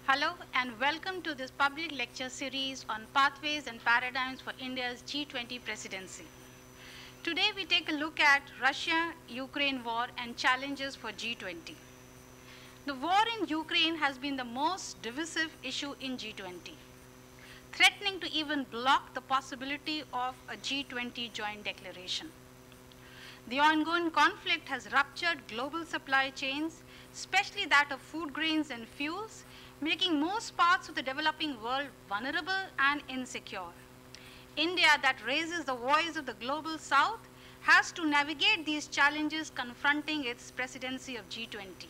Hello and welcome to this public lecture series on pathways and paradigms for India's G20 presidency. Today we take a look at Russia-Ukraine war and challenges for G20. The war in Ukraine has been the most divisive issue in G20, threatening to even block the possibility of a G20 joint declaration. The ongoing conflict has ruptured global supply chains, especially that of food grains and fuels, making most parts of the developing world vulnerable and insecure. India, that raises the voice of the global south, has to navigate these challenges confronting its presidency of G20.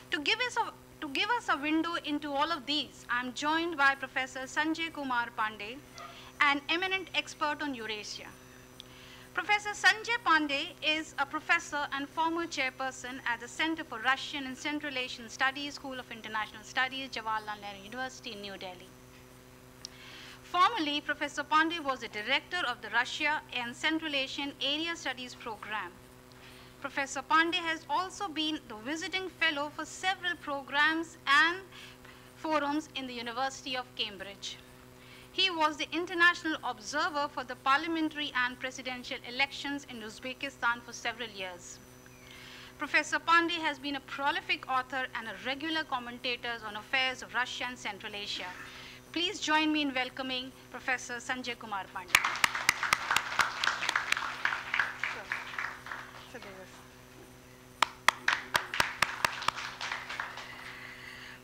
To give us a window into all of these, I'm joined by Professor Sanjay Kumar Pandey, an eminent expert on Eurasia. Professor Sanjay Pandey is a professor and former chairperson at the Center for Russian and Central Asian Studies, School of International Studies, Jawaharlal Nehru University in New Delhi. Formerly, Professor Pandey was the director of the Russia and Central Asian Area Studies program. Professor Pandey has also been the visiting fellow for several programs and forums in the University of Cambridge. He was the international observer for the parliamentary and presidential elections in Uzbekistan for several years. Professor Pandey has been a prolific author and a regular commentator on affairs of Russia and Central Asia. Please join me in welcoming Professor Sanjay Kumar Pandey.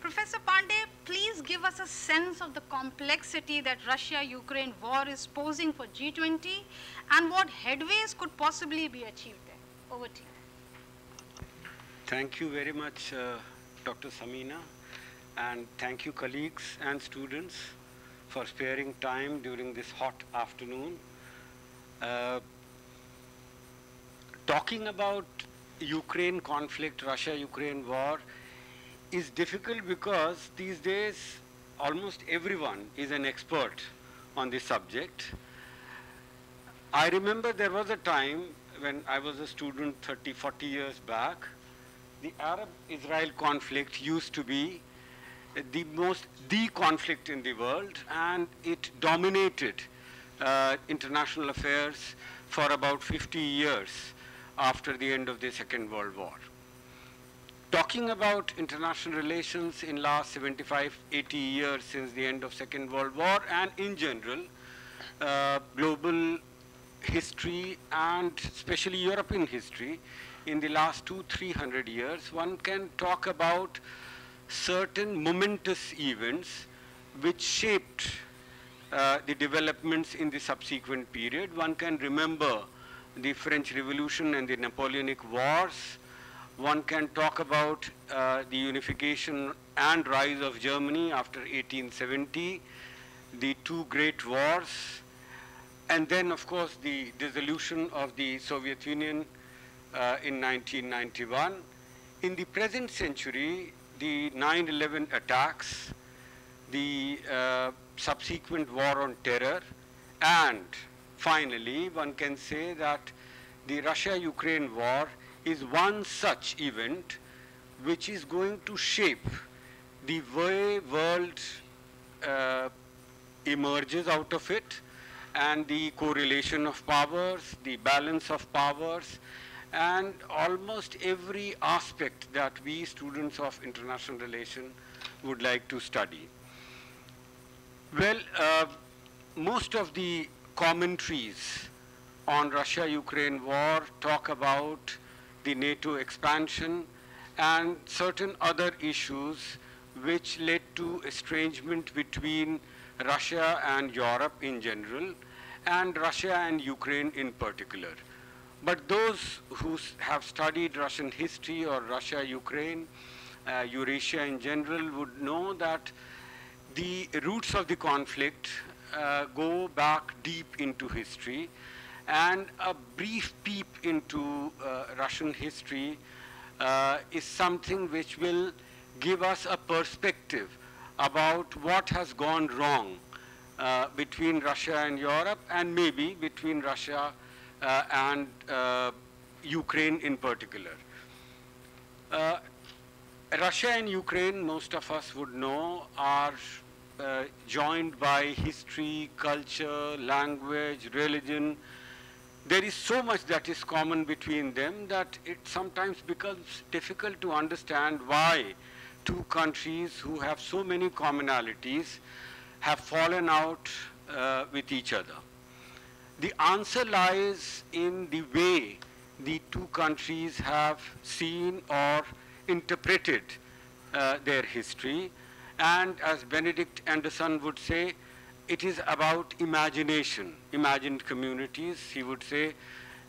Professor Pandey, please give us a sense of the complexity that Russia-Ukraine war is posing for G20 and what headways could possibly be achieved there. Over to you. Thank you very much, Dr. Samina, and thank you colleagues and students for sparing time during this hot afternoon. Talking about Ukraine conflict, Russia-Ukraine war, is difficult because these days almost everyone is an expert on this subject. I remember there was a time when I was a student 30, 40 years back, the Arab-Israel conflict used to be the conflict in the world, and it dominated international affairs for about 50 years after the end of the Second World War. Talking about international relations in last 75, 80 years since the end of Second World War, and in general, global history and especially European history in the last 200-300 years, one can talk about certain momentous events which shaped the developments in the subsequent period. One can remember the French Revolution and the Napoleonic Wars. One can talk about the unification and rise of Germany after 1870, the two great wars, and then, of course, the dissolution of the Soviet Union in 1991. In the present century, the 9/11 attacks, the subsequent war on terror, and finally, one can say that the Russia-Ukraine war is one such event which is going to shape the way world emerges out of it, and the correlation of powers, the balance of powers, and almost every aspect that we students of international relations would like to study. Well, most of the commentaries on Russia-Ukraine war talk about the NATO expansion and certain other issues which led to estrangement between Russia and Europe in general, and Russia and Ukraine in particular. But those who have studied Russian history or Russia-Ukraine, Eurasia in general, would know that the roots of the conflict go back deep into history, and a brief peep into Russian history is something which will give us a perspective about what has gone wrong between Russia and Europe, and maybe between Russia and Ukraine in particular. Russia and Ukraine, most of us would know, are joined by history, culture, language, religion. There is so much that is common between them that it sometimes becomes difficult to understand why two countries who have so many commonalities have fallen out with each other. The answer lies in the way the two countries have seen or interpreted their history. And as Benedict Anderson would say, it is about imagination, imagined communities. He would say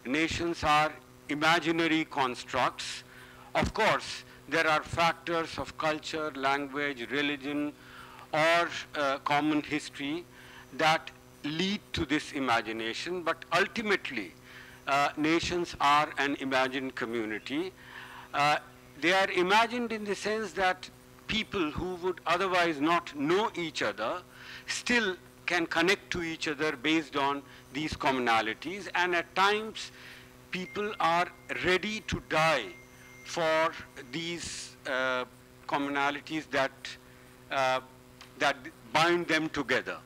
nations are imaginary constructs. Of course, there are factors of culture, language, religion, or common history that lead to this imagination, but ultimately, nations are an imagined community. They are imagined in the sense that people who would otherwise not know each other still can connect to each other based on these commonalities, and at times people are ready to die for these commonalities that bind them together.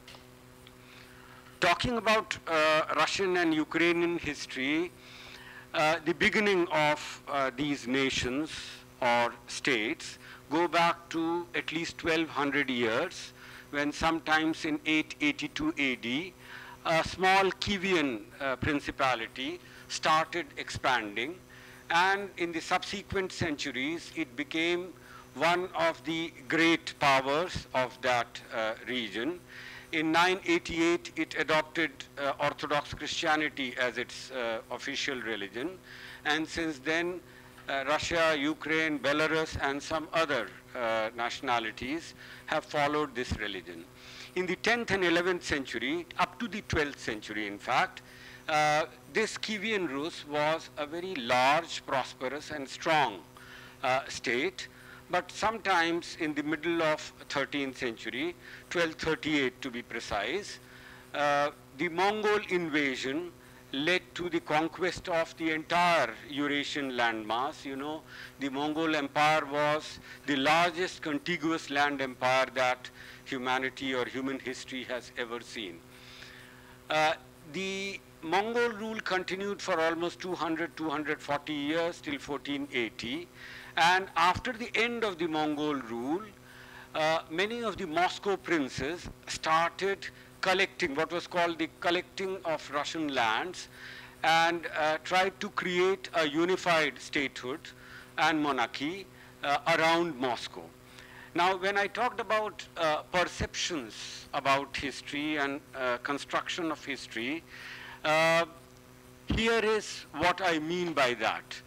Talking about Russian and Ukrainian history, the beginning of these nations or states go back to at least 1200 years, when sometimes in 882 AD, a small Kievan principality started expanding, and in the subsequent centuries it became one of the great powers of that region. In 988 it adopted Orthodox Christianity as its official religion, and since then Russia, Ukraine, Belarus, and some other nationalities have followed this religion. In the 10th and 11th century, up to the 12th century in fact, this Kievan Rus was a very large, prosperous, and strong state. But sometimes in the middle of 13th century, 1238 to be precise, the Mongol invasion led to the conquest of the entire Eurasian landmass. You know, the Mongol Empire was the largest contiguous land empire that humanity or human history has ever seen. The Mongol rule continued for almost 240 years till 1480. And after the end of the Mongol rule, many of the Moscow princes started collecting what was called the collecting of Russian lands, and tried to create a unified statehood and monarchy around Moscow. Now, when I talked about perceptions about history and construction of history, here is what I mean by that.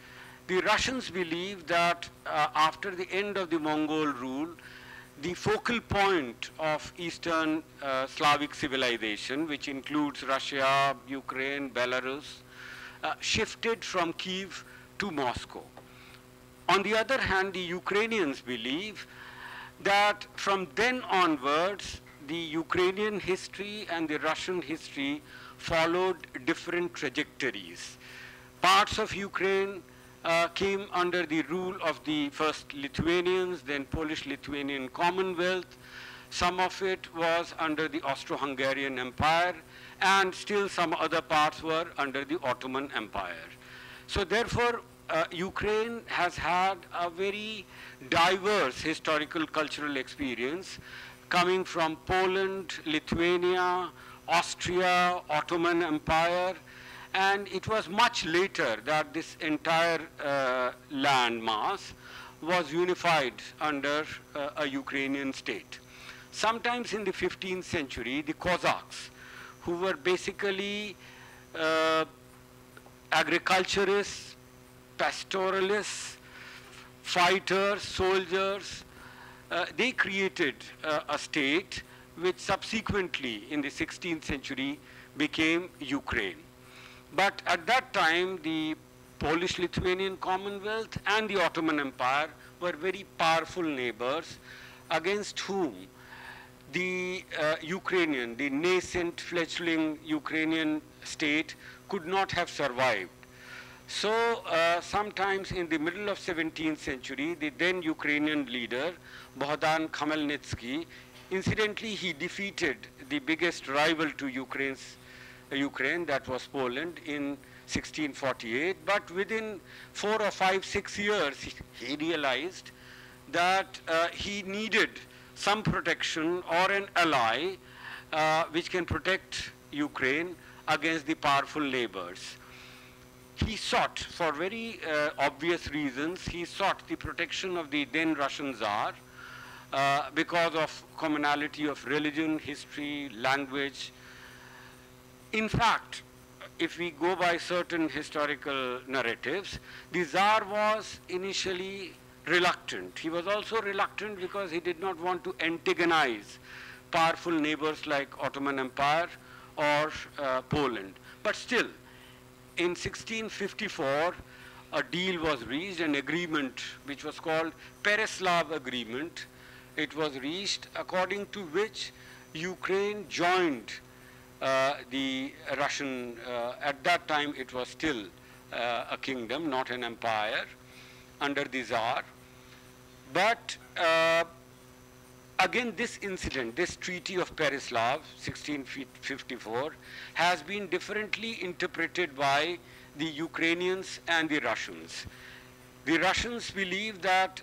The Russians believe that after the end of the Mongol rule, the focal point of Eastern Slavic civilization, which includes Russia, Ukraine, Belarus, shifted from Kiev to Moscow. On the other hand, the Ukrainians believe that from then onwards, the Ukrainian history and the Russian history followed different trajectories. Parts of Ukraine came under the rule of the first Lithuanians, then Polish-Lithuanian Commonwealth. Some of it was under the Austro-Hungarian Empire, and still some other parts were under the Ottoman Empire. So therefore, Ukraine has had a very diverse historical cultural experience coming from Poland, Lithuania, Austria, Ottoman Empire, and it was much later that this entire land mass was unified under a Ukrainian state. Sometimes in the 15th century, the Cossacks, who were basically agriculturists, pastoralists, fighters, soldiers, they created a state which subsequently in the 16th century became Ukraine. But at that time, the Polish-Lithuanian Commonwealth and the Ottoman Empire were very powerful neighbors against whom the Ukrainian, the nascent fledgling Ukrainian state could not have survived. So sometimes in the middle of 17th century, the then Ukrainian leader, Bohdan Khmelnytsky, incidentally, he defeated the biggest rival to Ukraine, that was Poland, in 1648. But within 4 or 5, 6 years, he realized that he needed some protection or an ally which can protect Ukraine against the powerful neighbors. He sought, for very obvious reasons, he sought the protection of the then Russian Tsar because of commonality of religion, history, language. In fact, if we go by certain historical narratives, the Tsar was initially reluctant. He was also reluctant because he did not want to antagonize powerful neighbors like Ottoman Empire or Poland. But still, in 1654, a deal was reached, an agreement which was called Pereslav Agreement. It was reached according to which Ukraine joined the Russian, at that time it was still a kingdom, not an empire, under the Tsar. But again, this incident, this Treaty of Pereslav, 1654, has been differently interpreted by the Ukrainians and the Russians. The Russians believe that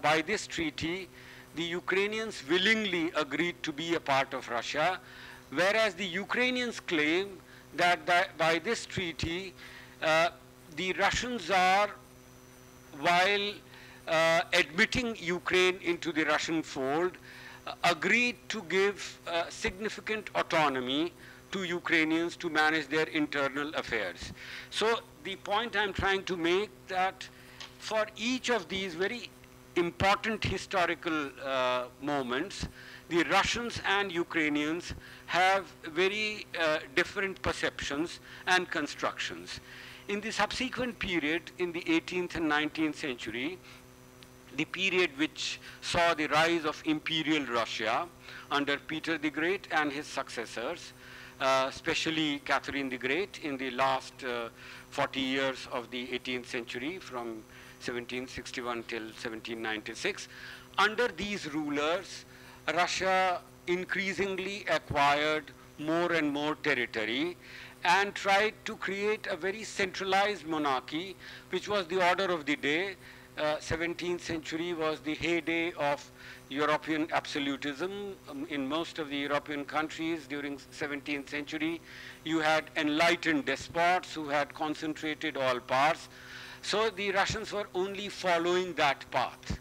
by this treaty, the Ukrainians willingly agreed to be a part of Russia, whereas the Ukrainians claim that by this treaty, the Russians are, while admitting Ukraine into the Russian fold, agreed to give significant autonomy to Ukrainians to manage their internal affairs. So the point I'm trying to make that for each of these very important historical moments, the Russians and Ukrainians have very different perceptions and constructions. In the subsequent period, in the 18th and 19th century, the period which saw the rise of imperial Russia under Peter the Great and his successors, especially Catherine the Great in the last 40 years of the 18th century, from 1761 till 1796. Under these rulers, Russia increasingly acquired more and more territory and tried to create a very centralized monarchy, which was the order of the day. 17th century was the heyday of European absolutism. In most of the European countries during 17th century, you had enlightened despots who had concentrated all powers. So the Russians were only following that path.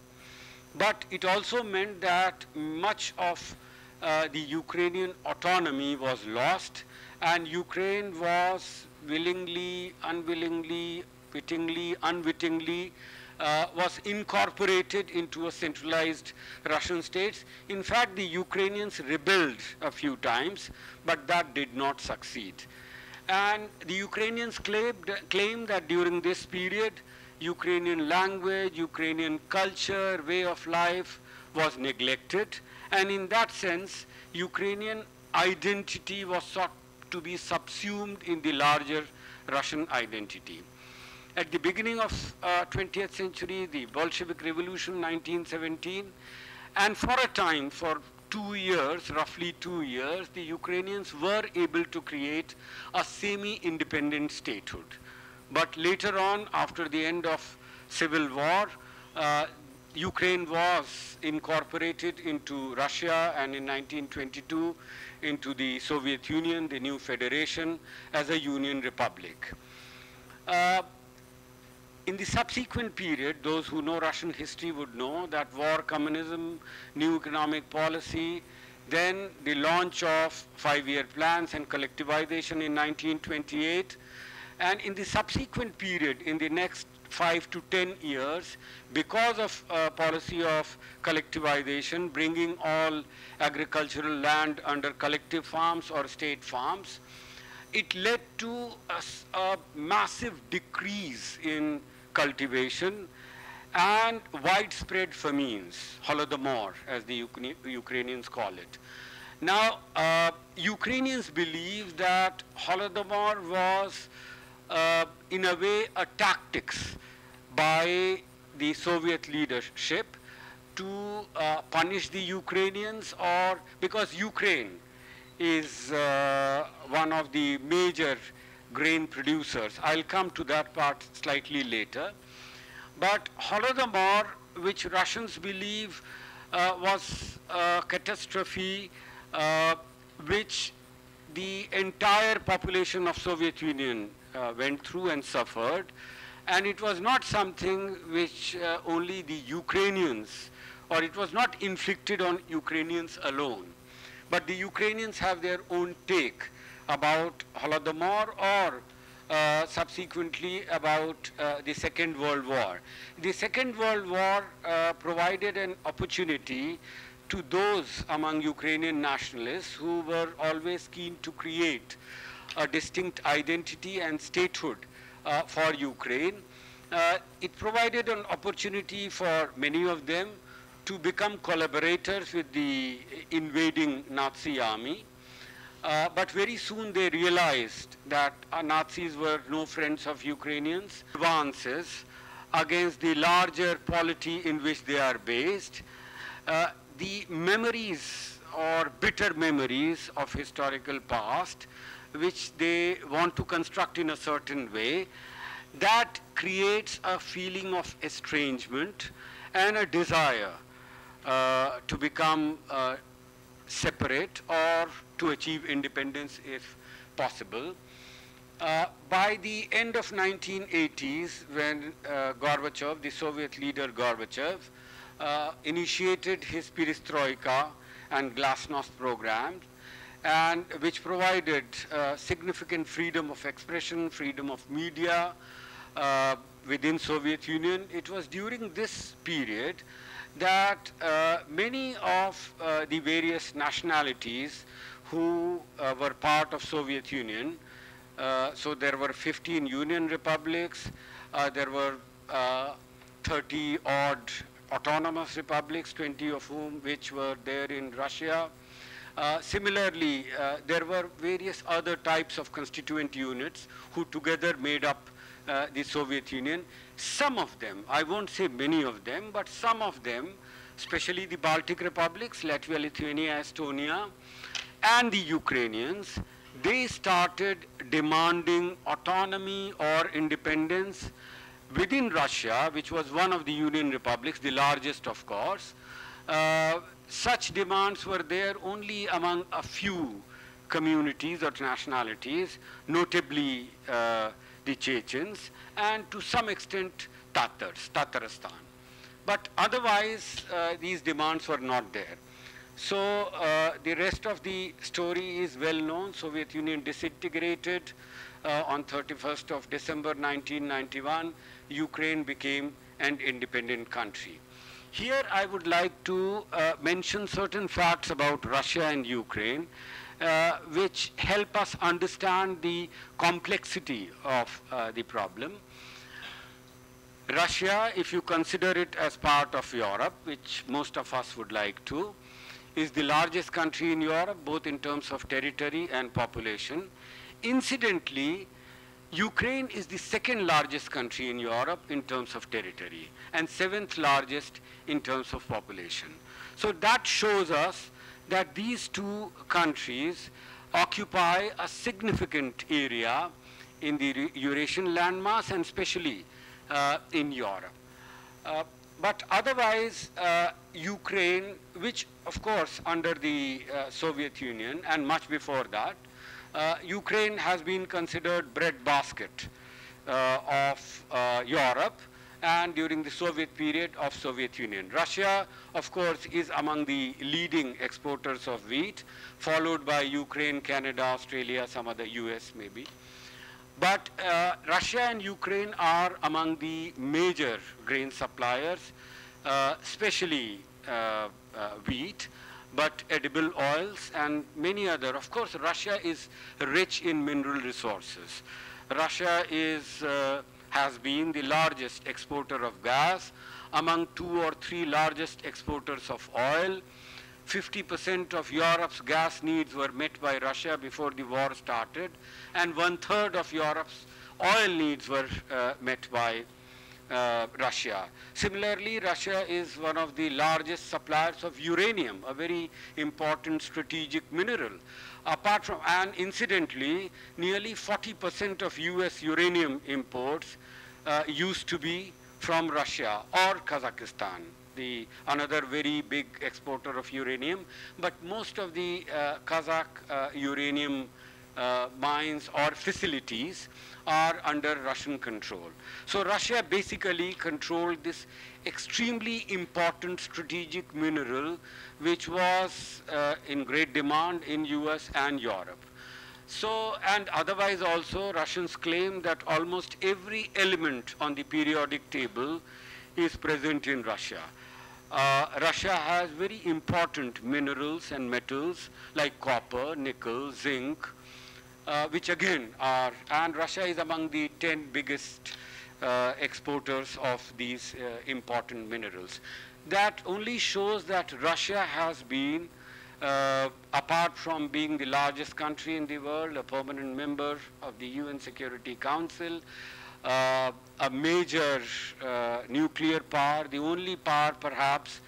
But it also meant that much of the Ukrainian autonomy was lost, and Ukraine was willingly, unwillingly, wittingly, unwittingly, was incorporated into a centralized Russian state. In fact, the Ukrainians rebelled a few times, but that did not succeed. And the Ukrainians claimed that during this period, Ukrainian language, Ukrainian culture, way of life was neglected. And in that sense, Ukrainian identity was sought to be subsumed in the larger Russian identity. At the beginning of 20th century, the Bolshevik Revolution, 1917, and for a time, for 2 years, roughly 2 years, the Ukrainians were able to create a semi-independent statehood. But later on, after the end of civil war, Ukraine was incorporated into Russia, and in 1922 into the Soviet Union, the new federation, as a union republic. In the subsequent period, those who know Russian history would know that war, communism, new economic policy, then the launch of 5-year plans and collectivization in 1928. And in the subsequent period, in the next 5 to 10 years, because of policy of collectivization, bringing all agricultural land under collective farms or state farms, it led to a massive decrease in cultivation and widespread famines, Holodomor, as the Ukrainians call it. Now, Ukrainians believe that Holodomor was in a way, a tactics by the Soviet leadership to punish the Ukrainians, or because Ukraine is one of the major grain producers. I'll come to that part slightly later. But Holodomor, which Russians believe was a catastrophe which the entire population of Soviet Union went through and suffered, and it was not something which only the Ukrainians, or it was not inflicted on Ukrainians alone, but the Ukrainians have their own take about Holodomor, or subsequently about the Second World War. The Second World War provided an opportunity to those among Ukrainian nationalists who were always keen to create a distinct identity and statehood for Ukraine. It provided an opportunity for many of them to become collaborators with the invading Nazi army. But very soon they realized that Nazis were no friends of Ukrainians. Advances against the larger polity in which they are based, the memories or bitter memories of historical past, which they want to construct in a certain way, that creates a feeling of estrangement and a desire to become separate or to achieve independence if possible. By the end of 1980s, when Gorbachev, the Soviet leader Gorbachev, initiated his perestroika and glasnost programs, and which provided significant freedom of expression, freedom of media within Soviet Union. It was during this period that many of the various nationalities who were part of Soviet Union, so there were 15 Union republics, there were 30 odd autonomous republics, 20 of whom which were there in Russia. Similarly, there were various other types of constituent units who together made up the Soviet Union. Some of them, I won't say many of them, but some of them, especially the Baltic republics, Latvia, Lithuania, Estonia, and the Ukrainians, they started demanding autonomy or independence within Russia, which was one of the Union republics, the largest of course. Such demands were there only among a few communities or nationalities, notably the Chechens, and to some extent Tatars, Tatarstan. But otherwise, these demands were not there. So the rest of the story is well known. Soviet Union disintegrated on 31st of December 1991. Ukraine became an independent country. Here I would like to mention certain facts about Russia and Ukraine which help us understand the complexity of the problem. Russia, if you consider it as part of Europe, which most of us would like to, is the largest country in Europe, both in terms of territory and population. Incidentally, Ukraine is the second largest country in Europe in terms of territory and seventh largest in terms of population. So that shows us that these two countries occupy a significant area in the Eurasian landmass and especially in Europe. But otherwise, Ukraine, which of course under the Soviet Union and much before that, Ukraine has been considered breadbasket of Europe, and during the Soviet period of Soviet Union. Russia, of course, is among the leading exporters of wheat, followed by Ukraine, Canada, Australia, some other US maybe. But Russia and Ukraine are among the major grain suppliers, especially wheat, but edible oils and many other. Of course, Russia is rich in mineral resources. Russia is, has been the largest exporter of gas, among 2 or 3 largest exporters of oil. 50% of Europe's gas needs were met by Russia before the war started, and 1/3 of Europe's oil needs were met by Russia. Similarly, Russia is one of the largest suppliers of uranium, a very important strategic mineral. Apart from, and incidentally, nearly 40% of US uranium imports used to be from Russia or Kazakhstan, another very big exporter of uranium. But most of the Kazakh uranium mines or facilities are under Russian control. So Russia basically controlled this extremely important strategic mineral which was in great demand in US and Europe. So, and otherwise also Russians claim that almost every element on the periodic table is present in Russia. Russia has very important minerals and metals like copper, nickel, zinc, which again are, and Russia is among the 10 biggest exporters of these important minerals. That only shows that Russia has been, apart from being the largest country in the world, a permanent member of the UN Security Council, a major nuclear power, the only power perhaps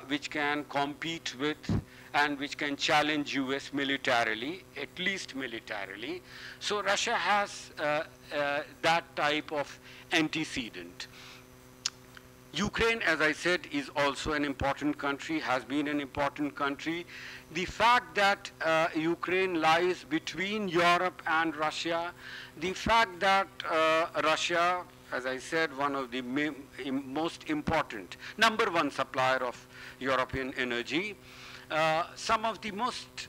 which can compete with and which can challenge US militarily, at least militarily. So Russia has that type of antecedent. Ukraine, as I said, is also an important country, has been an important country. The fact that Ukraine lies between Europe and Russia, the fact that Russia, as I said, one of the most important, #1 supplier of European energy, some of the most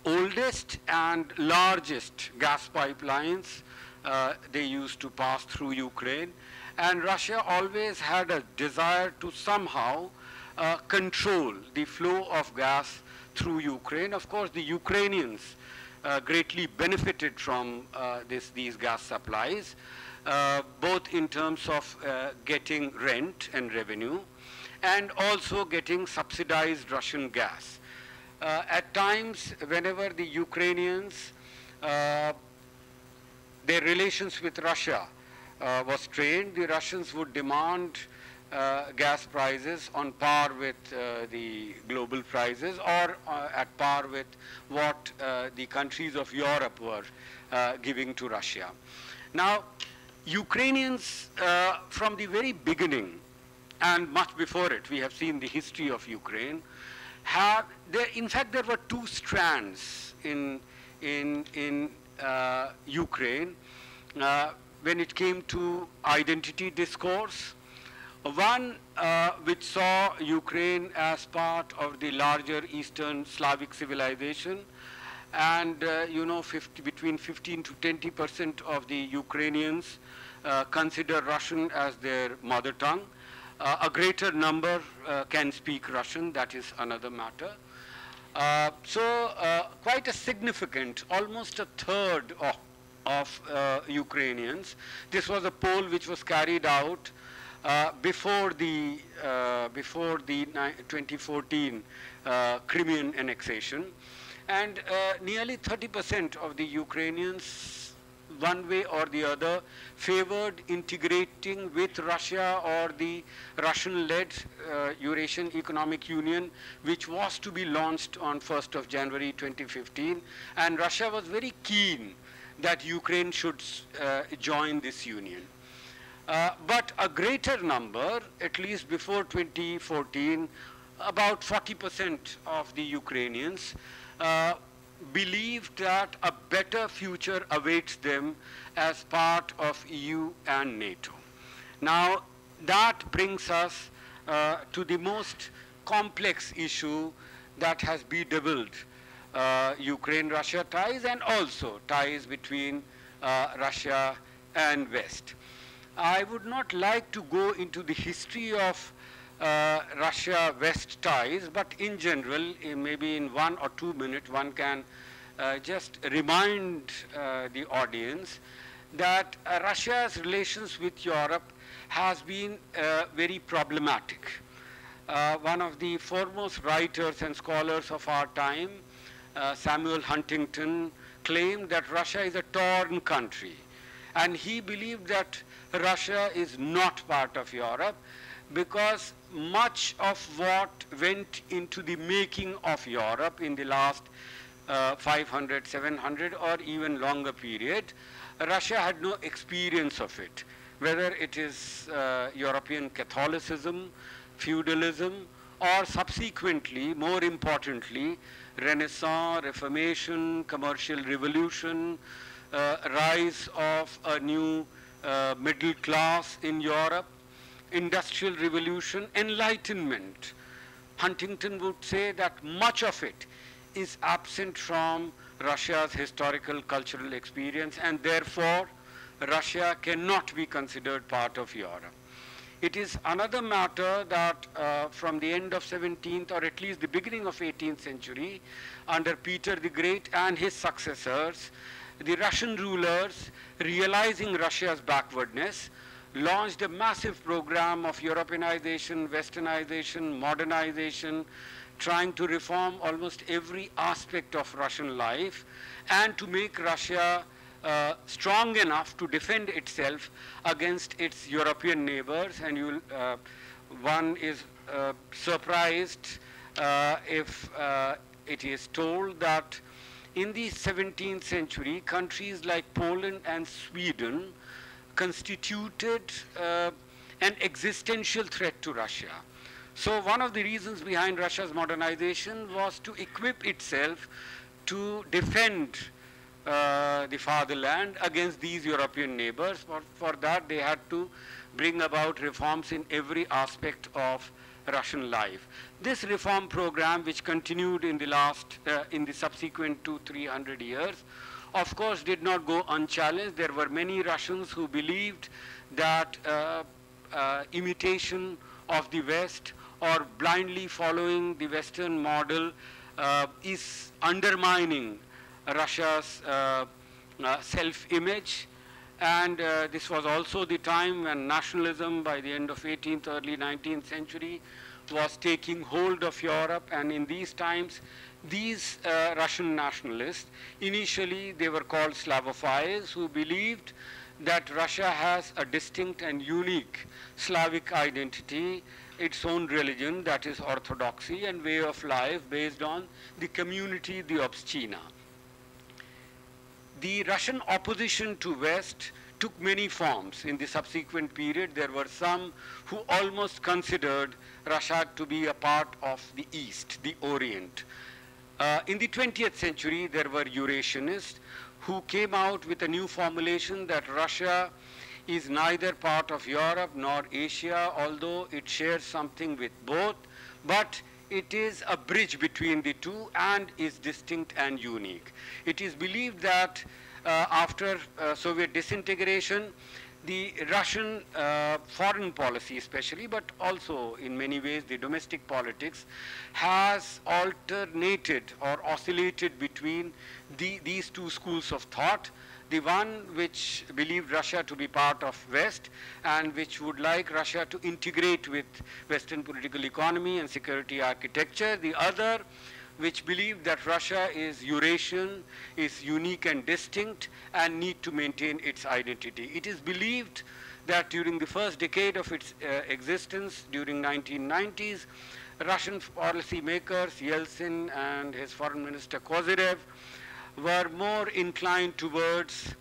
oldest and largest gas pipelines they used to pass through Ukraine. And Russia always had a desire to somehow control the flow of gas through Ukraine. Of course, the Ukrainians greatly benefited from these gas supplies, both in terms of getting rent and revenue, and also getting subsidized Russian gas. At times, whenever the Ukrainians, their relations with Russia was strained, the Russians would demand gas prices on par with the global prices, or at par with what the countries of Europe were giving to Russia. Now, Ukrainians, from the very beginning, and much before it, we have seen the history of Ukraine, in fact, there were two strands in Ukraine when it came to identity discourse. One which saw Ukraine as part of the larger Eastern Slavic civilization, and between 15 to 20% of the Ukrainians consider Russian as their mother tongue. A greater number can speak Russian, that is another matter. So quite a significant, almost a third of Ukrainians. This was a poll which was carried out before the 2014 Crimean annexation, and nearly 30% of the Ukrainians, one way or the other, favored integrating with Russia or the Russian-led Eurasian Economic Union, which was to be launched on 1st of January 2015. And Russia was very keen that Ukraine should join this union. But a greater number, at least before 2014, about 40% of the Ukrainians believed that a better future awaits them as part of EU and NATO. Now, that brings us to the most complex issue that has bedeviled Ukraine-Russia ties, and also ties between Russia and West. I would not like to go into the history of Russia-West ties, but in general, maybe in 1 or 2 minutes, one can just remind the audience that Russia's relations with Europe has been very problematic. One of the foremost writers and scholars of our time, Samuel Huntington, claimed that Russia is a torn country. And he believed that Russia is not part of Europe because much of what went into the making of Europe in the last 500, 700 or even longer period, Russia had no experience of it, whether it is European Catholicism, feudalism, or subsequently, more importantly, Renaissance, Reformation, commercial revolution, rise of a new middle class in Europe, industrial revolution, enlightenment. Huntington would say that much of it is absent from Russia's historical cultural experience, and therefore Russia cannot be considered part of Europe. It is another matter that from the end of 17th or at least the beginning of 18th century, under Peter the Great and his successors, the Russian rulers, realizing Russia's backwardness, launched a massive program of Europeanization, Westernization, modernization, trying to reform almost every aspect of Russian life and to make Russia strong enough to defend itself against its European neighbors. And one is surprised if it is told that in the 17th century, countries like Poland and Sweden constituted an existential threat to Russia. So one of the reasons behind Russia's modernization was to equip itself to defend the fatherland against these European neighbors. For that, they had to bring about reforms in every aspect of Russian life. This reform program, which continued in the subsequent 200-300 years, of course, did not go unchallenged. There were many Russians who believed that imitation of the West or blindly following the Western model is undermining Russia's self-image. And this was also the time when nationalism, by the end of 18th, early 19th century, was taking hold of Europe. And in these times, these Russian nationalists, initially they were called Slavophiles, who believed that Russia has a distinct and unique Slavic identity, its own religion, that is orthodoxy, and way of life based on the community, the obscena. The Russian opposition to West took many forms. In the subsequent period, there were some who almost considered Russia to be a part of the East, the Orient. In the 20th century, there were Eurasianists who came out with a new formulation that Russia is neither part of Europe nor Asia, although it shares something with both, but it is a bridge between the two and is distinct and unique. It is believed that after Soviet disintegration, the Russian foreign policy especially, but also in many ways the domestic politics, has alternated or oscillated between these two schools of thought. The one which believed Russia to be part of West and which would like Russia to integrate with Western political economy and security architecture. The other which believed that Russia is Eurasian, is unique and distinct, and need to maintain its identity. It is believed that during the first decade of its existence, during 1990s, Russian policy makers, Yeltsin and his foreign minister Kozyrev, were more inclined towards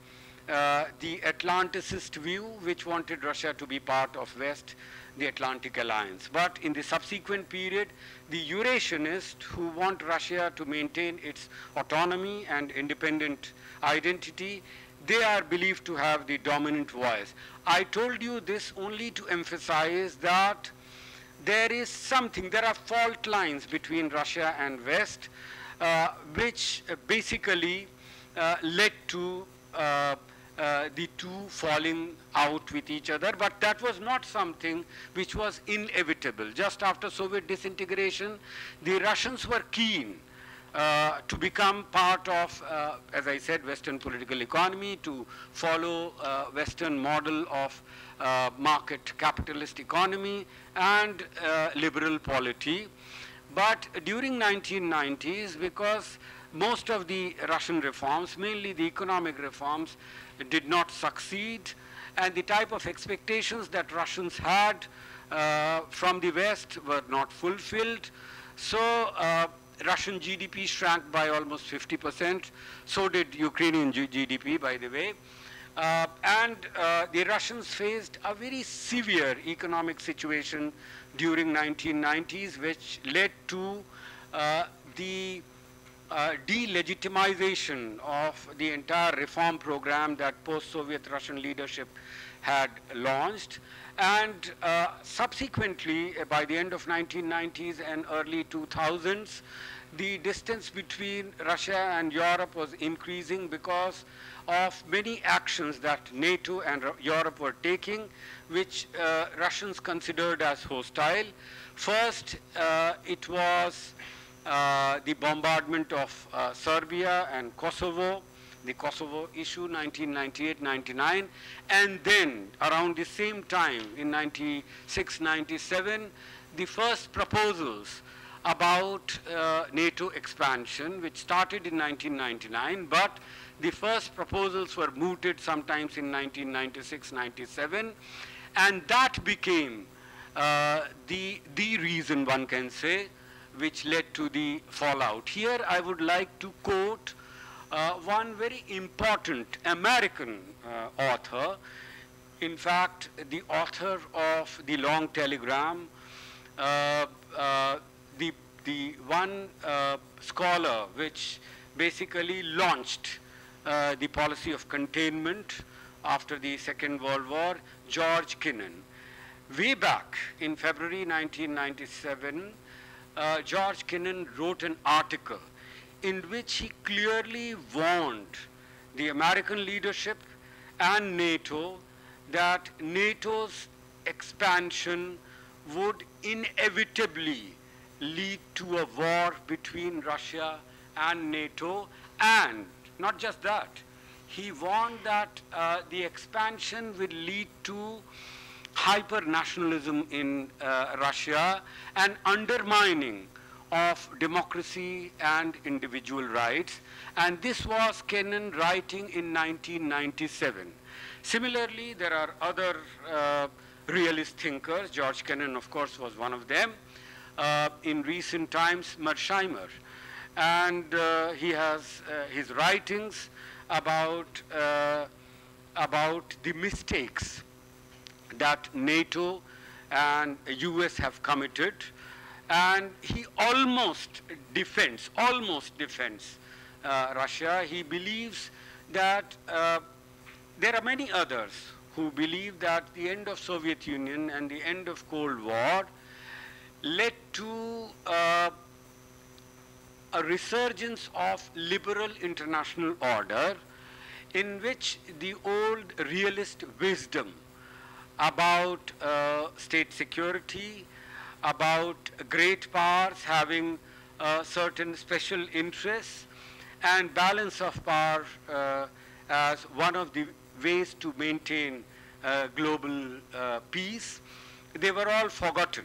the Atlanticist view, which wanted Russia to be part of West, the Atlantic Alliance. But in the subsequent period, the Eurasianists who want Russia to maintain its autonomy and independent identity, they are believed to have the dominant voice. I told you this only to emphasize that there is something, there are fault lines between Russia and West, which basically led to the two falling out with each other, but that was not something which was inevitable. Just after Soviet disintegration, the Russians were keen to become part of, as I said, Western political economy, to follow Western model of market capitalist economy and liberal polity. But during 1990s, because most of the Russian reforms, mainly the economic reforms, did not succeed, and the type of expectations that Russians had from the West were not fulfilled. So Russian GDP shrank by almost 50%. So did Ukrainian GDP, by the way. And the Russians faced a very severe economic situation during 1990s, which led to the delegitimization of the entire reform program that post-Soviet Russian leadership had launched. And subsequently, by the end of 1990s and early 2000s, the distance between Russia and Europe was increasing because of many actions that NATO and Europe were taking, which Russians considered as hostile. First, it was the bombardment of Serbia and Kosovo, the Kosovo issue, 1998-99, and then around the same time, in 96-97, the first proposals about NATO expansion, which started in 1999, but the first proposals were mooted sometimes in 1996-97, and that became the reason, one can say, which led to the fallout. Here I would like to quote one very important American author, in fact, the author of The Long Telegram, the one scholar which basically launched the policy of containment after the Second World War, George Kennan. Way back in February 1997, George Kennan wrote an article in which he clearly warned the American leadership and NATO that NATO's expansion would inevitably lead to a war between Russia and NATO, and not just that, he warned that the expansion will lead to hyper-nationalism in Russia and undermining of democracy and individual rights. And this was Kennan writing in 1997. Similarly, there are other realist thinkers. George Kennan, of course, was one of them. In recent times, Mersheimer. And he has his writings about the mistakes that NATO and US have committed, and he almost defends Russia. He believes that there are many others who believe that the end of Soviet Union and the end of Cold War led to a resurgence of liberal international order in which the old realist wisdom about state security, about great powers having certain special interests, and balance of power as one of the ways to maintain global peace, they were all forgotten.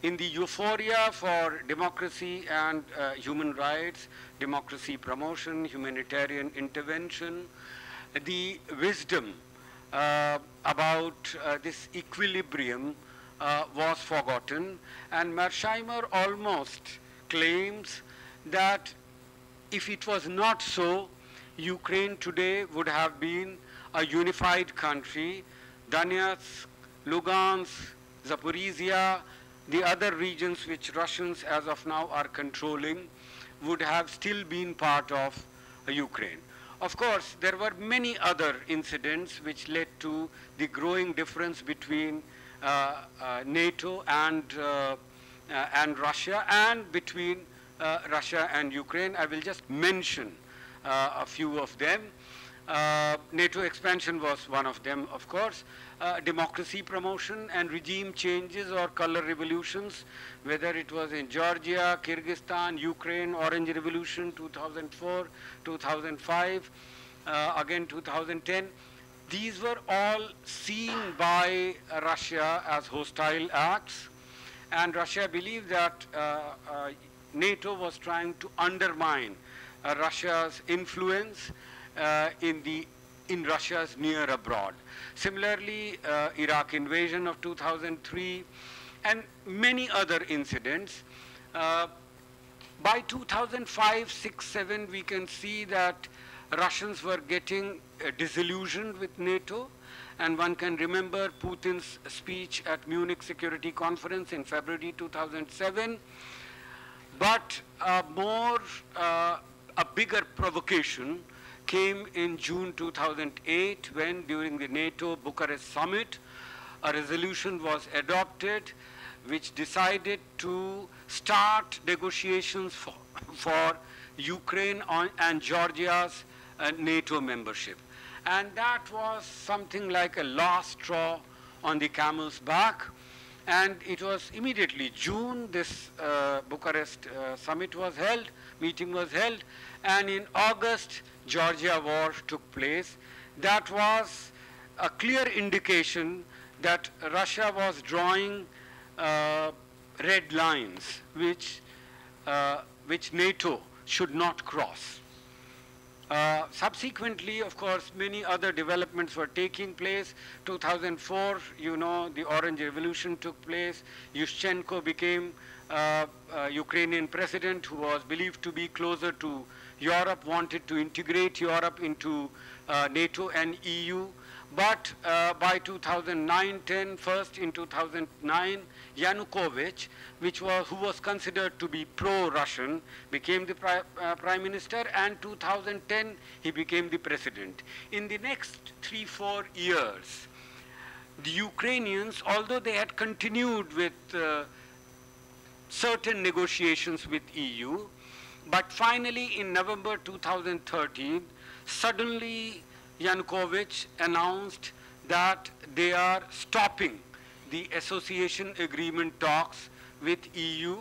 In the euphoria for democracy and human rights, democracy promotion, humanitarian intervention, the wisdom about this equilibrium was forgotten, and Mersheimer almost claims that if it was not so, Ukraine today would have been a unified country. Donetsk, Lugansk, Zaporizhia, the other regions which Russians as of now are controlling would have still been part of Ukraine. Of course, there were many other incidents which led to the growing difference between NATO and Russia, and between Russia and Ukraine. I will just mention a few of them. NATO expansion was one of them, of course. Democracy promotion and regime changes or color revolutions, whether it was in Georgia, Kyrgyzstan, Ukraine, Orange Revolution, 2004, 2005, again 2010. These were all seen by Russia as hostile acts, and Russia believed that NATO was trying to undermine Russia's influence in Russia's near abroad. Similarly, Iraq invasion of 2003 and many other incidents. By 2005, 6, 7, we can see that Russians were getting disillusioned with NATO, and one can remember Putin's speech at Munich Security Conference in February 2007. But a bigger provocation came in June 2008 when, during the NATO Bucharest summit, a resolution was adopted which decided to start negotiations for Ukraine and Georgia's NATO membership. And that was something like a last straw on the camel's back. And it was immediately June, this Bucharest summit was held, meeting was held, and in August, Georgia war took place. That was a clear indication that Russia was drawing red lines which NATO should not cross. Subsequently, of course, many other developments were taking place. 2004, you know, the Orange Revolution took place. Yushchenko became Ukrainian president, who was believed to be closer to Europe, wanted to integrate Europe into NATO and EU. But by 2009-10, first in 2009, Yanukovych, who was considered to be pro-Russian, became the prime minister, and 2010 he became the president. In the next 3-4 years, the Ukrainians, although they had continued with certain negotiations with EU, but finally in November 2013, suddenly Yanukovych announced that they are stopping the association agreement talks with EU,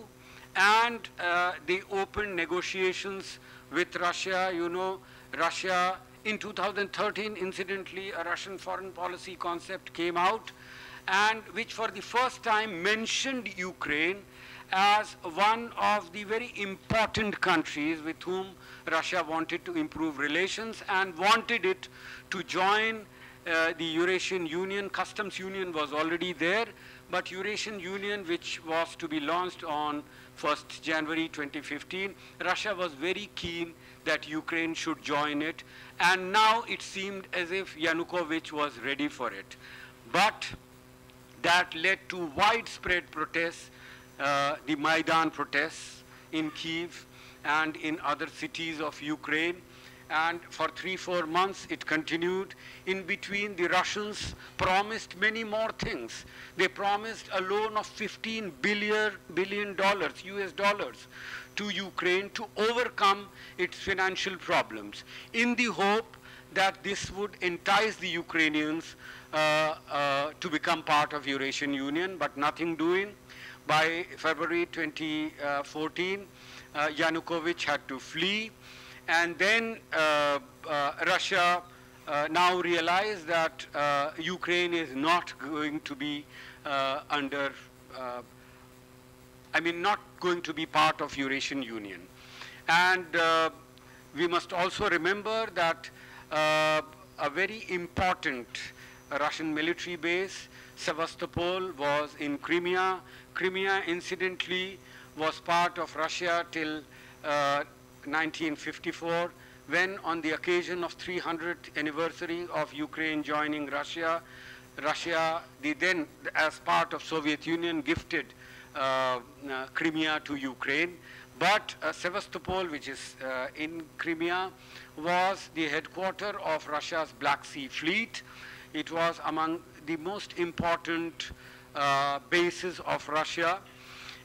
and they opened negotiations with Russia. You know, Russia in 2013, incidentally, a Russian foreign policy concept came out, and which for the first time mentioned Ukraine as one of the very important countries with whom Russia wanted to improve relations and wanted it to join the Eurasian Union. Customs Union was already there, but Eurasian Union, which was to be launched on 1st January 2015, Russia was very keen that Ukraine should join it, and now it seemed as if Yanukovych was ready for it. But that led to widespread protests, the Maidan protests in Kyiv and in other cities of Ukraine. And for 3-4 months it continued. In between, the Russians promised many more things. They promised a loan of $15 billion US dollars to Ukraine to overcome its financial problems, in the hope that this would entice the Ukrainians to become part of Eurasian Union, but nothing doing. By February 2014, Yanukovych had to flee. And then Russia now realized that Ukraine is not going to be not going to be part of Eurasian Union. And we must also remember that a very important Russian military base, Sevastopol, was in Crimea. Crimea, incidentally, was part of Russia till 1954, when on the occasion of 300th anniversary of Ukraine joining Russia, then as part of Soviet Union, gifted Crimea to Ukraine. But Sevastopol, which is in Crimea, was the headquarters of Russia's Black Sea Fleet. It was among the most important bases of Russia,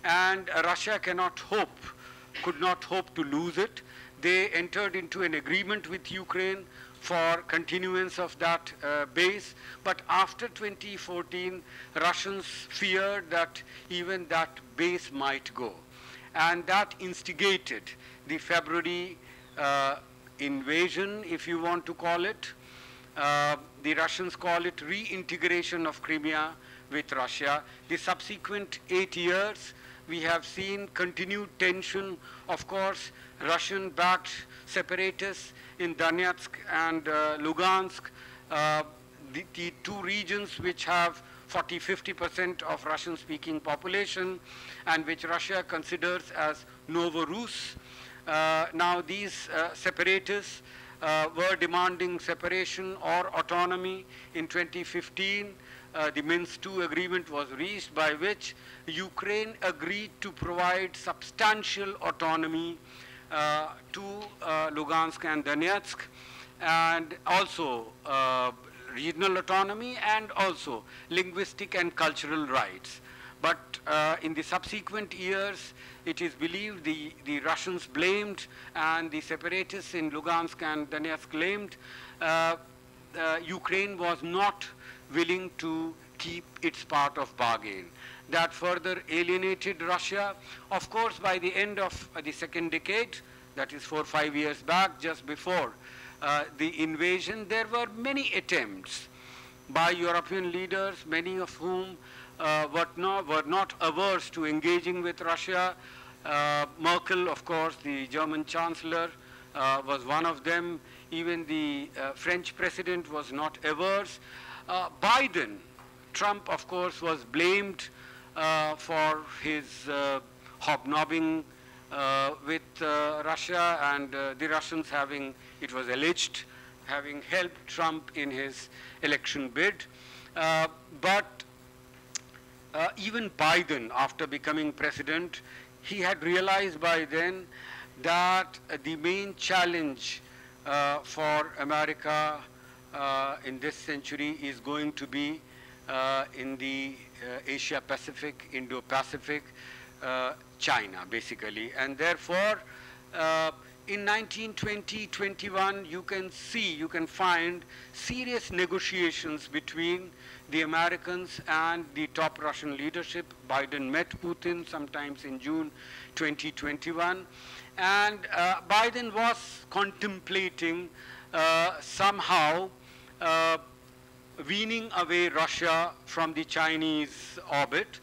and Russia could not hope to lose it. They entered into an agreement with Ukraine for continuance of that base, but after 2014, Russians feared that even that base might go. And that instigated the February invasion, if you want to call it. The Russians call it reintegration of Crimea with Russia. The subsequent 8 years, we have seen continued tension. Of course, Russian-backed separatists in Donetsk and Lugansk, the two regions which have 40–50% of Russian-speaking population and which Russia considers as Novorus. Now these separatists were demanding separation or autonomy. In 2015, the Minsk II agreement was reached, by which Ukraine agreed to provide substantial autonomy to Lugansk and Donetsk, and also regional autonomy and also linguistic and cultural rights. But in the subsequent years, it is believed the Russians blamed and the separatists in Lugansk and Donetsk claimed Ukraine was not willing to keep its part of bargain. That further alienated Russia. Of course, by the end of the second decade, that is 4 or 5 years back, just before the invasion, there were many attempts by European leaders, many of whom were not averse to engaging with Russia. Merkel, of course, the German chancellor, was one of them. Even the French president was not averse. Biden, Trump, of course, was blamed for his hobnobbing with Russia, and the Russians having, it was alleged, having helped Trump in his election bid. But even Biden, after becoming president, he had realized by then that the main challenge for America in this century is going to be in the Asia-Pacific, Indo-Pacific, China, basically. And therefore, in 1920–21, you can find serious negotiations between the Americans and the top Russian leadership. Biden met Putin sometimes in June 2021. And Biden was contemplating somehow weaning away Russia from the Chinese orbit.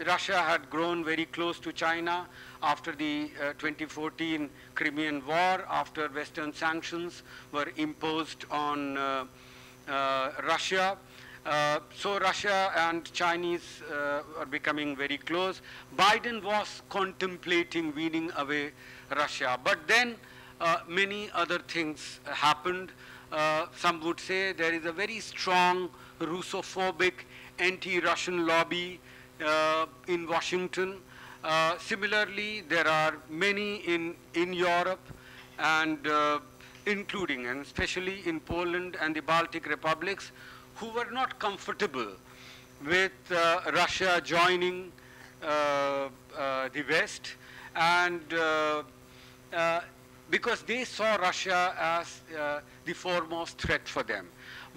Russia had grown very close to China after the 2014 Crimean War, after Western sanctions were imposed on Russia. So Russia and Chinese are becoming very close. Biden was contemplating weaning away Russia. But then many other things happened. Some would say there is a very strong Russophobic anti-Russian lobby in Washington. Similarly, there are many in Europe, and including and especially in Poland and the Baltic republics, who were not comfortable with Russia joining the West, and because they saw Russia as the foremost threat for them.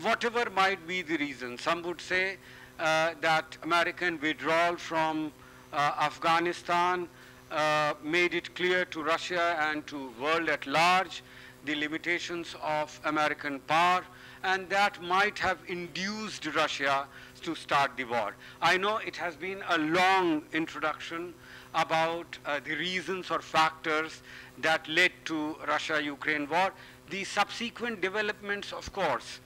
Whatever might be the reason, some would say that American withdrawal from Afghanistan made it clear to Russia and to world at large the limitations of American power, and that might have induced Russia to start the war. I know it has been a long introduction about the reasons or factors that led to Russia-Ukraine war. The subsequent developments, of course,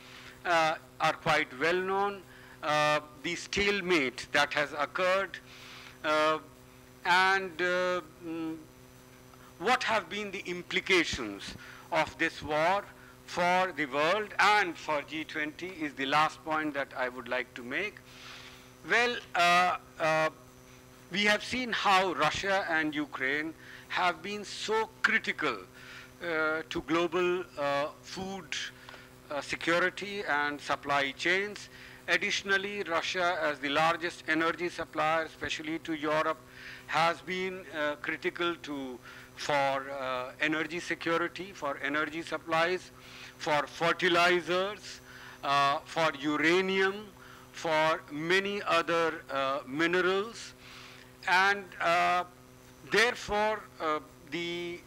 are quite well known. The stalemate that has occurred, and what have been the implications of this war for the world and for G20 is the last point that I would like to make. Well, we have seen how Russia and Ukraine have been so critical to global food security and supply chains. Additionally, Russia, as the largest energy supplier, especially to Europe, has been critical for energy security, for energy supplies, for fertilizers, for uranium, for many other minerals. And therefore, the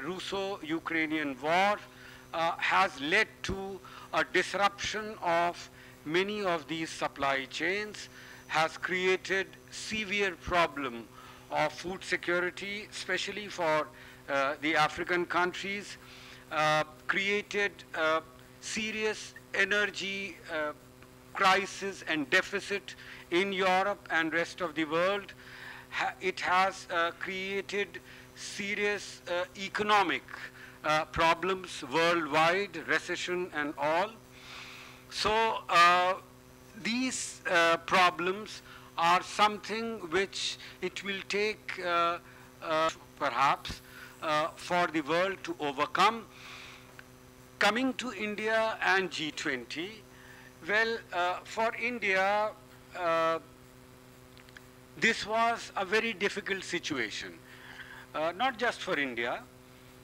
Russo-Ukrainian war has led to a disruption of many of these supply chains, has created severe problem of food security, especially for the African countries, created serious energy crisis and deficit in Europe and rest of the world. It has created serious economic problems worldwide, recession and all. So these problems are something which it will take perhaps for the world to overcome. Coming to India and G20, well, for India, this was a very difficult situation, not just for India,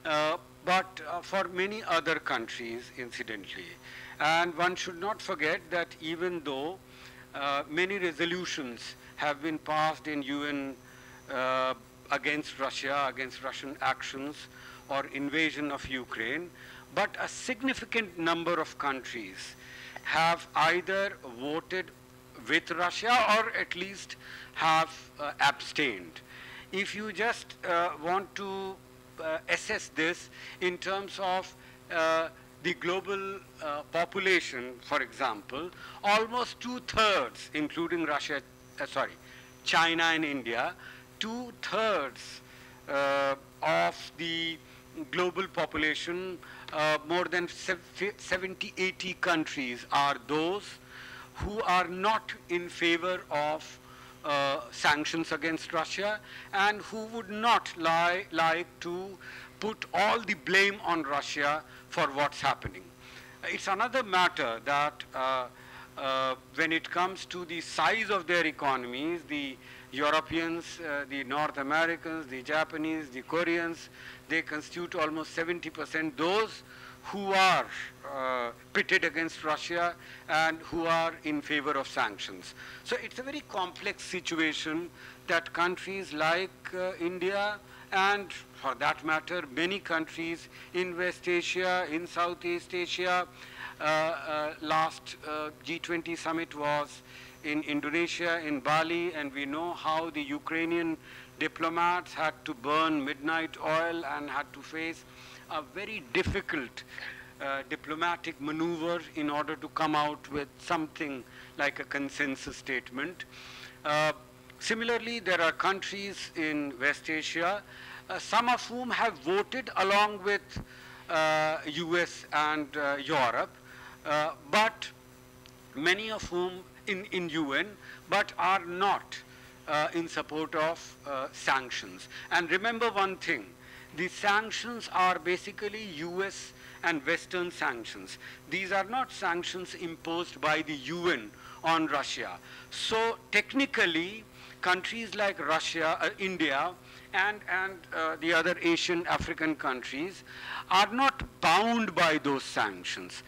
but for many other countries, incidentally. And one should not forget that even though many resolutions have been passed in UN against Russia, against Russian actions or invasion of Ukraine, but a significant number of countries have either voted with Russia or at least have abstained. If you just want to assess this in terms of the global population, for example, almost 2/3, including Russia, China and India, 2/3 of the global population, more than 70, 80 countries are those who are not in favor of sanctions against Russia and who would not like to put all the blame on Russia for what's happening. It's another matter that when it comes to the size of their economies, the Europeans, the North Americans, the Japanese, the Koreans, they constitute almost 70%, those who are pitted against Russia and who are in favor of sanctions. So it's a very complex situation that countries like India and, for that matter, many countries in West Asia, in Southeast Asia. Last G20 summit was in Indonesia, in Bali, and we know how the Ukrainian diplomats had to burn midnight oil and had to face a very difficult diplomatic maneuver in order to come out with something like a consensus statement. Similarly, there are countries in West Asia, some of whom have voted along with US and Europe, but many of whom in UN, but are not in support of sanctions. And remember one thing, the sanctions are basically US and Western sanctions. These are not sanctions imposed by the UN on Russia. So technically, countries like Russia, India, and the other Asian African countries are not bound by those sanctions.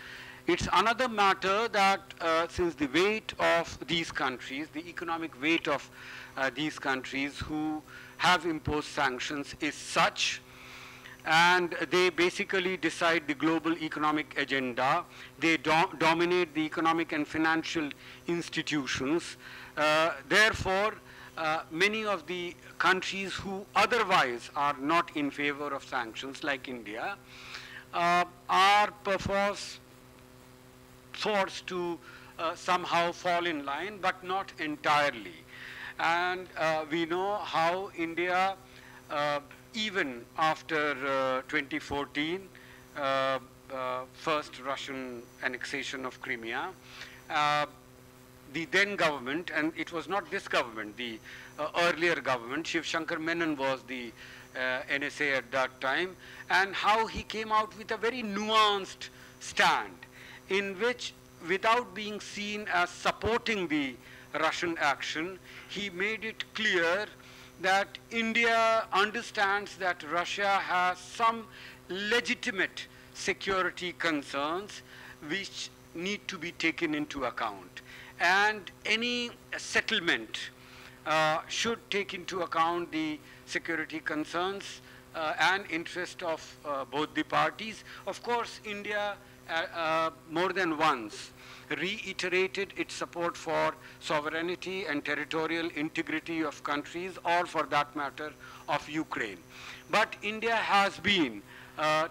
It's another matter that since the weight of these countries, the economic weight of these countries who have imposed sanctions is such, and they basically decide the global economic agenda. They dominate the economic and financial institutions. Therefore, many of the countries who otherwise are not in favor of sanctions, like India, are perforce forced to somehow fall in line, but not entirely. And we know how India, even after 2014, first Russian annexation of Crimea, the then government, and it was not this government, the earlier government, Shiv Shankar Menon was the NSA at that time, and how he came out with a very nuanced stand in which, without being seen as supporting the Russian action, he made it clear that India understands that Russia has some legitimate security concerns which need to be taken into account. And any settlement should take into account the security concerns and interest of both the parties. Of course, India more than once reiterated its support for sovereignty and territorial integrity of countries, or for that matter, of Ukraine. But India has been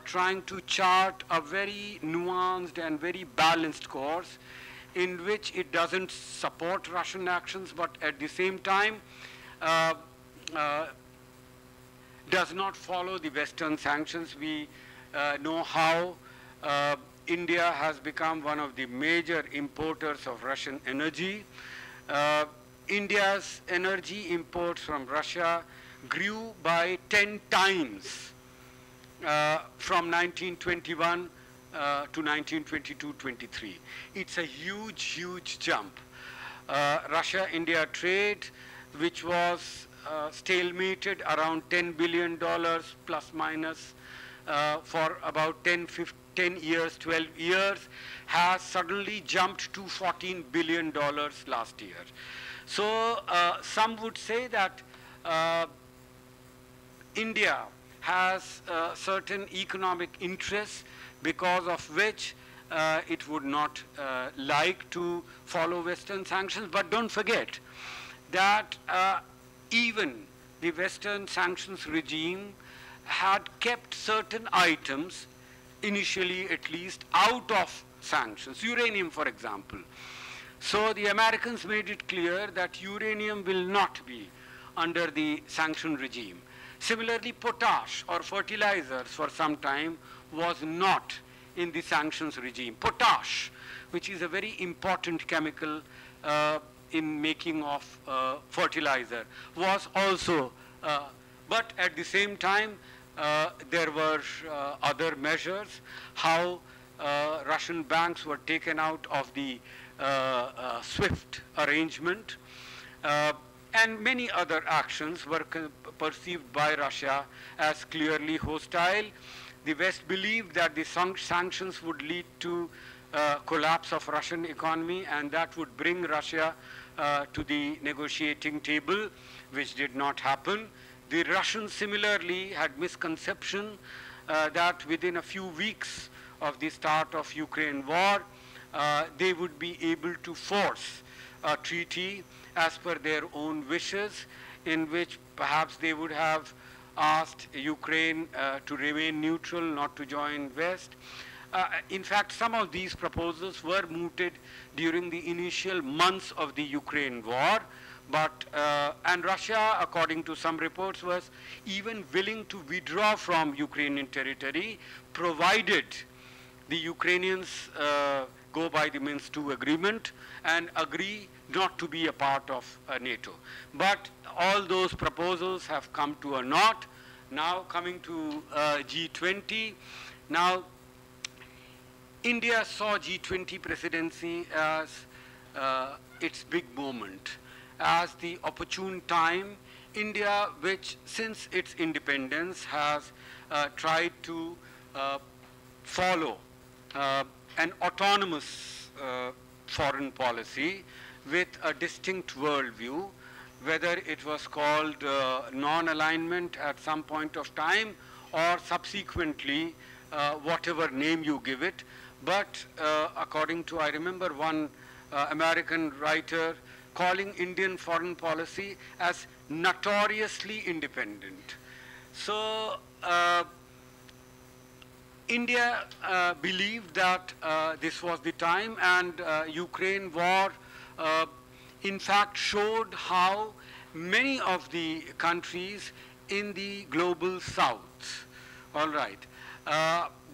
trying to chart a very nuanced and very balanced course in which it doesn't support Russian actions, but at the same time does not follow the Western sanctions. We know how India has become one of the major importers of Russian energy. India's energy imports from Russia grew by 10 times from 1921 to 1922-23. It's a huge, huge jump. Russia-India trade, which was stalemated around $10 billion plus minus for about 10 years, 12 years, has suddenly jumped to $14 billion last year. So some would say that India has certain economic interests because of which it would not like to follow Western sanctions. But don't forget that even the Western sanctions regime had kept certain items, initially at least, out of sanctions. Uranium, for example. So the Americans made it clear that uranium will not be under the sanction regime. Similarly, potash or fertilizers for some time was not in the sanctions regime. Potash, which is a very important chemical in making of fertilizer, was also, but at the same time, there were other measures, how Russian banks were taken out of the SWIFT arrangement, and many other actions were perceived by Russia as clearly hostile. The West believed that the sanctions would lead to collapse of Russian economy, and that would bring Russia to the negotiating table, which did not happen. The Russians similarly had misconception that within a few weeks of the start of Ukraine war, they would be able to force a treaty as per their own wishes, in which perhaps they would have asked Ukraine to remain neutral, not to join West. In fact, some of these proposals were mooted during the initial months of the Ukraine war, but, and Russia, according to some reports, was even willing to withdraw from Ukrainian territory, provided the Ukrainians go by the Minsk II agreement and agree not to be a part of NATO. But all those proposals have come to a naught. Now coming to G20. Now, India saw G20 presidency as its big moment, as the opportune time. India, which since its independence has tried to follow an autonomous foreign policy with a distinct worldview, whether it was called non-alignment at some point of time or subsequently whatever name you give it. But according to, I remember one American writer calling Indian foreign policy as notoriously independent. So India believed that this was the time, and Ukraine war in fact showed how many of the countries in the global south, all right,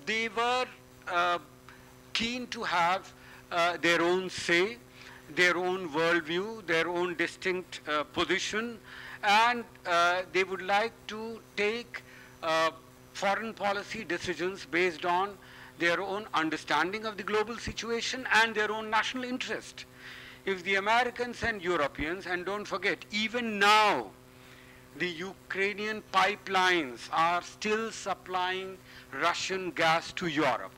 they were keen to have their own say, their own worldview, their own distinct position, and they would like to take foreign policy decisions based on their own understanding of the global situation and their own national interest. If the Americans and Europeans, and don't forget, even now, the Ukrainian pipelines are still supplying Russian gas to Europe.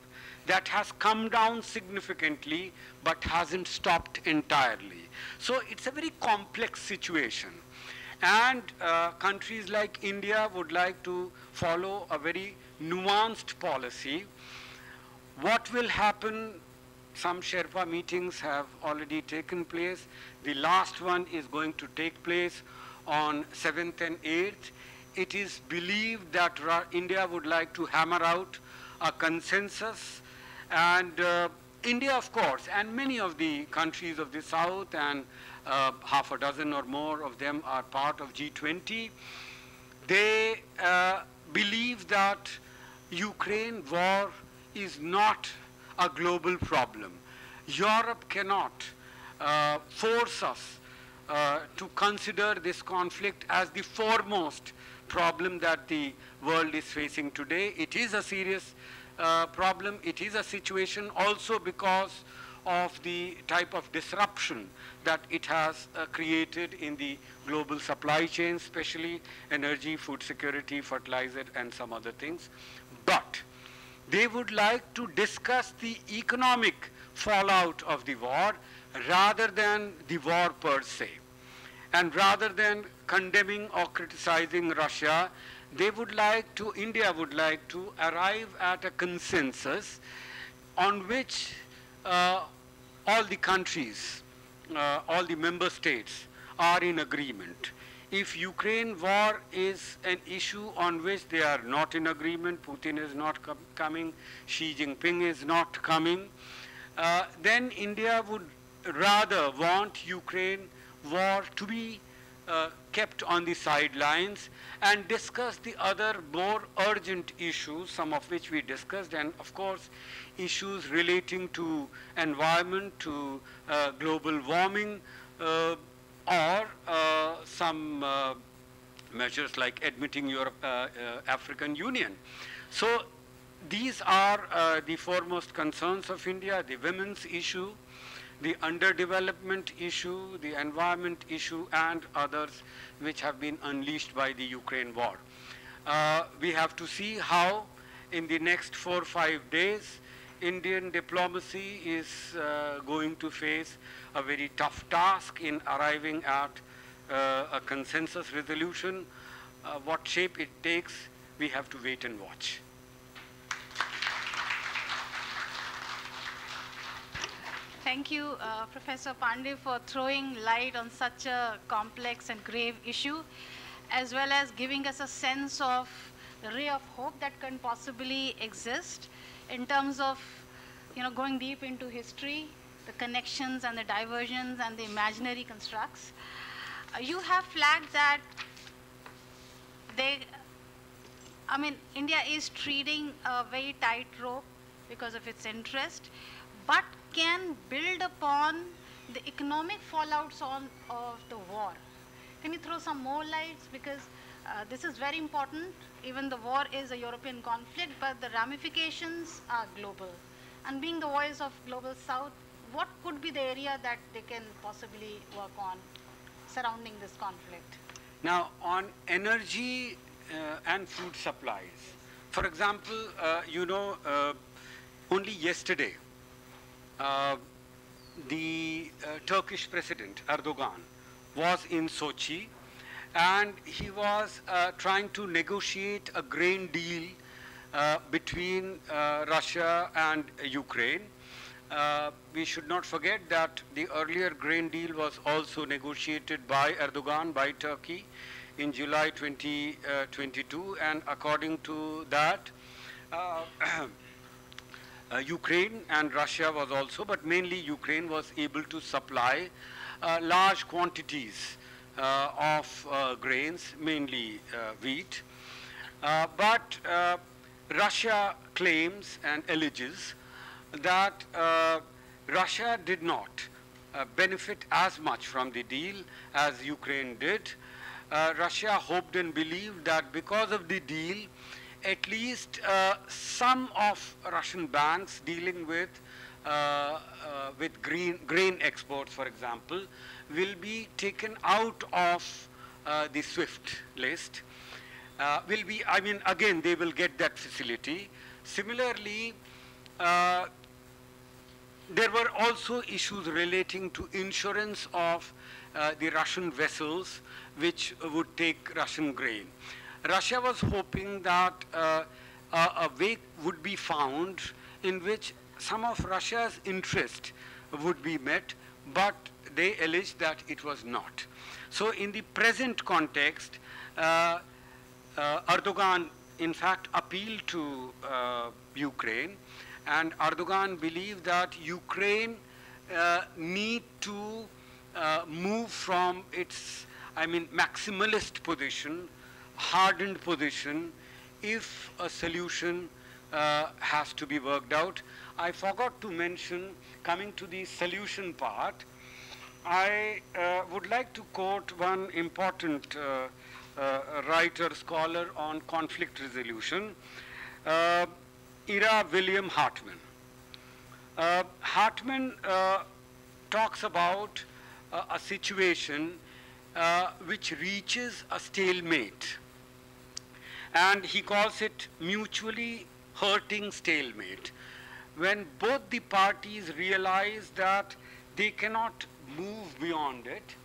That has come down significantly, but hasn't stopped entirely. So it's a very complex situation. And countries like India would like to follow a very nuanced policy. What will happen Some Sherpa meetings have already taken place. The last one is going to take place on 7th and 8th. It is believed that India would like to hammer out a consensus, and India, of course, and many of the countries of the South, and half a dozen or more of them are part of G20. They believe that Ukraine war is not a global problem. Europe cannot force us to consider this conflict as the foremost problem that the world is facing today. It is a serious problem. It is a situation also because of the type of disruption that it has created in the global supply chain, especially energy, food security, fertilizer, and some other things. But they would like to discuss the economic fallout of the war rather than the war per se. And rather than condemning or criticizing Russia, India would like to arrive at a consensus on which all the countries, all the member states are in agreement. If Ukraine war is an issue on which they are not in agreement, Putin is not coming, Xi Jinping is not coming, then India would rather want Ukraine war to be kept on the sidelines and discuss the other more urgent issues, some of which we discussed, and of course issues relating to environment, to global warming, or some measures like admitting African Union. So these are the foremost concerns of India: the women's issue, the underdevelopment issue, the environment issue, and others which have been unleashed by the Ukraine war. We have to see how in the next 4 or 5 days Indian diplomacy is going to face a very tough task in arriving at a consensus resolution. What shape it takes, we have to wait and watch. Thank you, Professor Pandey, for throwing light on such a complex and grave issue, as well as giving us a sense of the ray of hope that can possibly exist in terms of, going deep into history, the connections and the diversions and the imaginary constructs. You have flagged that India is treading a very tight rope because of its interest, but can build upon the economic fallouts of the war. Can you throw some more lights? Because this is very important. Even the war is a European conflict, but the ramifications are global. And being the voice of Global South, what could be the area that they can possibly work on surrounding this conflict? Now, on energy and food supplies, for example, only yesterday, the Turkish President Erdogan was in Sochi, and he was trying to negotiate a grain deal between Russia and Ukraine. We should not forget that the earlier grain deal was also negotiated by Erdogan, by Turkey, in July 2022, and according to that, Ukraine and Russia was also, but mainly Ukraine was able to supply large quantities of grains, mainly wheat. But Russia claims and alleges that Russia did not benefit as much from the deal as Ukraine did. Russia hoped and believed that because of the deal, at least some of Russian banks dealing with grain exports, for example, will be taken out of the SWIFT list. Again, they will get that facility. Similarly, there were also issues relating to insurance of the Russian vessels which would take Russian grain. Russia was hoping that a way would be found in which some of Russia's interest would be met, but they alleged that it was not. So in the present context, Erdogan in fact appealed to Ukraine, and Erdogan believed that Ukraine need to move from its, maximalist position, hardened position, if a solution has to be worked out. I forgot to mention, coming to the solution part, I would like to quote one important writer, scholar on conflict resolution, Ira William Hartman. Hartman talks about a situation which reaches a stalemate, and he calls it mutually hurting stalemate, when both the parties realize that they cannot move beyond it,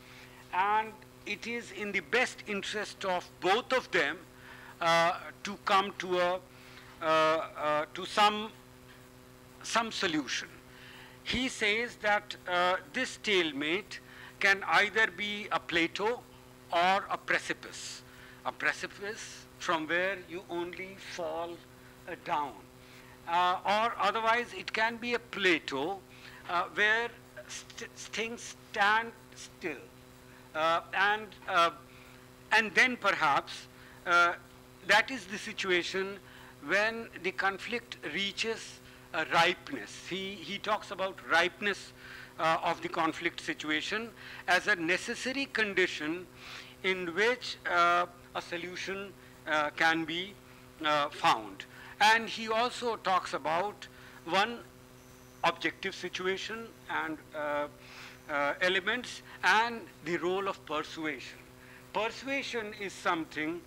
and it is in the best interest of both of them to come to some solution. He says that this stalemate can either be a plateau or a precipice from where you only fall down, or otherwise it can be a plateau where things stand still, and then perhaps that is the situation when the conflict reaches a ripeness. He talks about ripeness of the conflict situation as a necessary condition in which a solution can be found. And he also talks about one, objective situation and elements, and the role of persuasion. Persuasion is something